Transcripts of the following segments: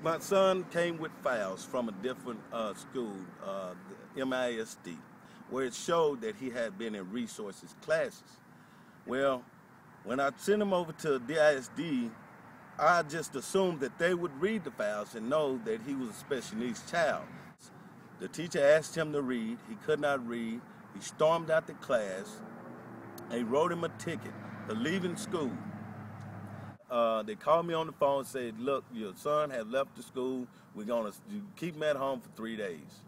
My son came with files from a different school, the MISD, where it showed that he had been in resources classes. Well, when I sent him over to DISD, I just assumed that they would read the files and know that he was a special needs child. The teacher asked him to read. He could not read. He stormed out the class. They wrote him a ticket for leaving school. They called me on the phone and said, look, your son has left the school. We're going to keep him at home for 3 days.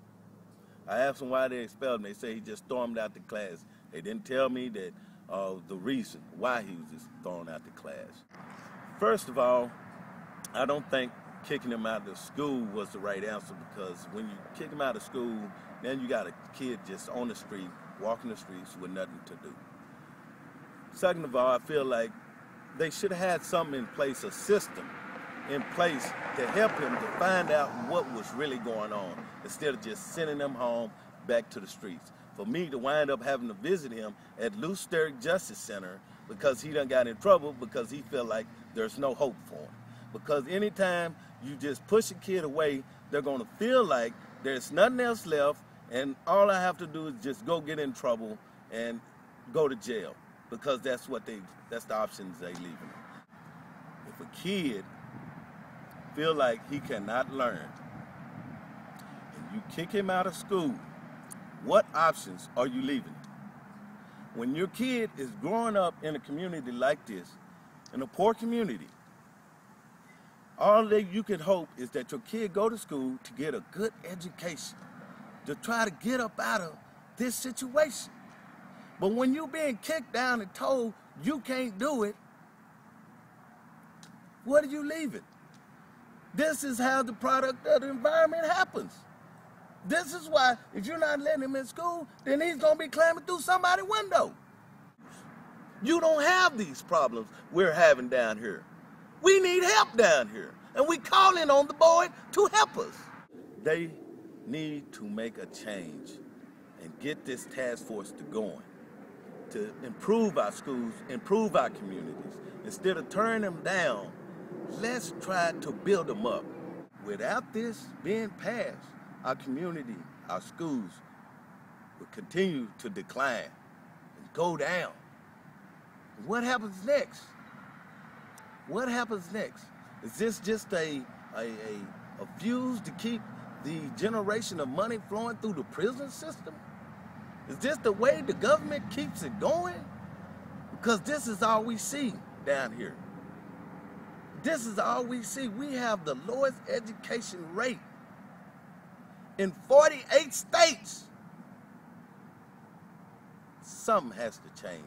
I asked them why they expelled him. They said he just stormed out the class. They didn't tell me that the reason why he was just thrown out the class. First of all, I don't think kicking him out of school was the right answer, because when you kick him out of school, then you got a kid just on the street, walking the streets with nothing to do. Second of all, I feel like they should have had something in place, a system in place to help him to find out what was really going on, instead of just sending him home back to the streets. For me to wind up having to visit him at Lusteric Justice Center because he done got in trouble because he felt like there's no hope for him. Because anytime you just push a kid away, they're going to feel like there's nothing else left, and all I have to do is just go get in trouble and go to jail, because that's the options they leave him. If a kid feel like he cannot learn and you kick him out of school, what options are you leaving? When your kid is growing up in a community like this, in a poor community, all that you can hope is that your kid go to school to get a good education, to try to get up out of this situation. But when you're being kicked down and told you can't do it, what are you leaving? This is how the product of the environment happens. This is why, if you're not letting him in school, then he's going to be climbing through somebody's window. You don't have these problems we're having down here. We need help down here, and we calling on the board to help us. They need to make a change and get this task force to going, to improve our schools, improve our communities. Instead of tearing them down, let's try to build them up. Without this being passed, our community, our schools will continue to decline and go down. What happens next? What happens next? Is this just a fuse to keep the generation of money flowing through the prison system? Is this the way the government keeps it going? Because this is all we see down here. This is all we see. We have the lowest education rate in 48 states. Something has to change.